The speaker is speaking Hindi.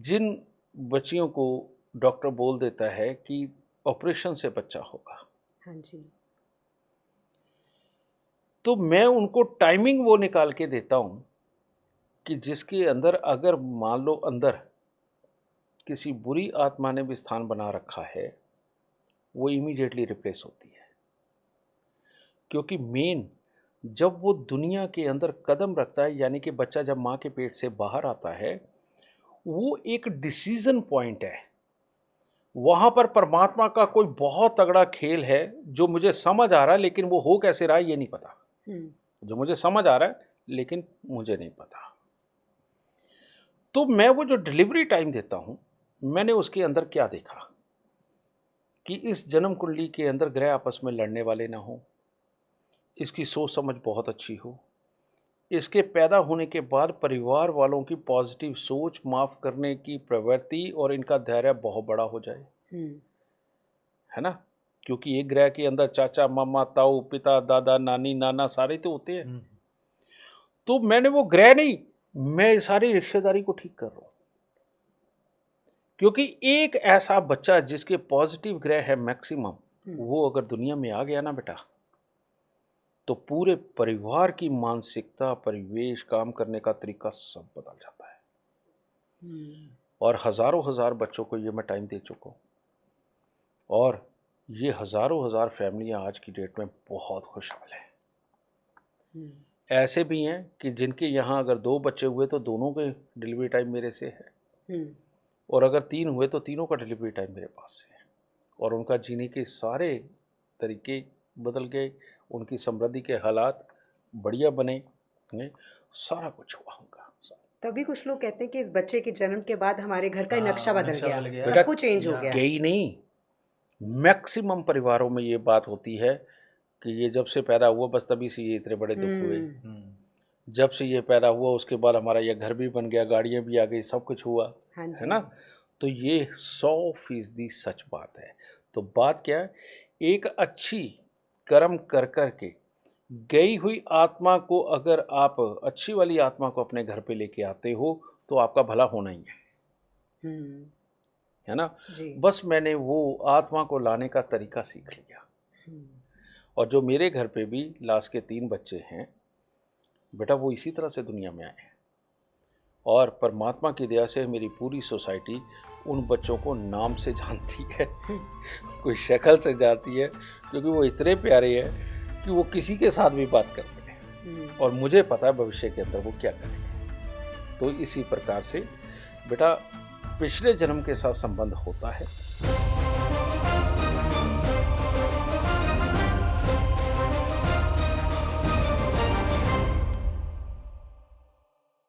जिन बच्चियों को डॉक्टर बोल देता है कि ऑपरेशन से बच्चा होगा, हाँ जी। तो मैं उनको टाइमिंग वो निकाल के देता हूँ कि जिसके अंदर अगर मान लो अंदर किसी बुरी आत्मा ने भी स्थान बना रखा है, वो इमीडिएटली रिप्लेस होती है। क्योंकि मेन जब वो दुनिया के अंदर कदम रखता है, यानी कि बच्चा जब माँ के पेट से बाहर आता है, वो एक डिसीजन पॉइंट है। वहाँ पर परमात्मा का कोई बहुत तगड़ा खेल है जो मुझे समझ आ रहा है, लेकिन वो हो कैसे रहा है ये नहीं पता। जो मुझे समझ आ रहा है लेकिन मुझे नहीं पता। तो मैं वो जो डिलीवरी टाइम देता हूँ, मैंने उसके अंदर क्या देखा कि इस जन्म कुंडली के अंदर ग्रह आपस में लड़ने वाले ना हो, इसकी सोच समझ बहुत अच्छी हो, इसके पैदा होने के बाद परिवार वालों की पॉजिटिव सोच, माफ़ करने की प्रवृत्ति और इनका धैर्य बहुत बड़ा हो जाए, है ना? क्योंकि एक ग्रह के अंदर चाचा, मामा, ताऊ, पिता, दादा, नानी, नाना सारे तो होते हैं। तो मैंने वो ग्रह नहीं, मैं सारी रिश्तेदारी को ठीक कर रहा हूँ। क्योंकि एक ऐसा बच्चा जिसके पॉजिटिव ग्रह है मैक्सिमम, वो अगर दुनिया में आ गया ना बेटा, तो पूरे परिवार की मानसिकता, परिवेश, काम करने का तरीका सब बदल जाता है। और हजारों हजार बच्चों को ये मैं टाइम दे चुका हूँ, और ये हजारों हजार फैमिलियां आज की डेट में बहुत खुशहाल हैं। ऐसे भी हैं कि जिनके यहाँ अगर 2 बच्चे हुए तो दोनों के डिलीवरी टाइम मेरे से है, और अगर 3 हुए तो तीनों का डिलीवरी टाइम मेरे पास से है, और उनका जीने के सारे तरीके बदल गए, उनकी समृद्धि के हालात बढ़िया बने, सारा कुछ हुआ उनका। तभी कुछ लोग कहते हैं कि इस बच्चे के जन्म के बाद हमारे घर का ही नक्शा हाँ, बदल नक्शा गया, बदल गया। सब कुछ चेंज हो गया। गई नहीं, मैक्सिमम परिवारों में ये बात होती है कि ये जब से पैदा हुआ बस तभी से ये इतने बड़े दुख हुए। जब से ये पैदा हुआ उसके बाद हमारा ये घर भी बन गया, गाड़ियाँ भी आ गई, सब कुछ हुआ, हाँ है ना? तो ये 100% सच बात है। तो बात क्या है, एक अच्छी कर्म कर कर के गई हुई आत्मा को अगर आप अच्छी वाली आत्मा को अपने घर पे लेके आते हो तो आपका भला होना ही है ना? बस मैंने वो आत्मा को लाने का तरीका सीख लिया। और जो मेरे घर पे भी लास्ट के 3 बच्चे हैं बेटा, वो इसी तरह से दुनिया में आए हैं, और परमात्मा की दया से मेरी पूरी सोसाइटी उन बच्चों को नाम से जानती है, कोई शक्ल से जानती है, क्योंकि वो इतने प्यारे हैं कि वो किसी के साथ भी बात करते हैं, और मुझे पता है भविष्य के अंदर वो क्या करेंगे। तो इसी प्रकार से बेटा पिछले जन्म के साथ संबंध होता है।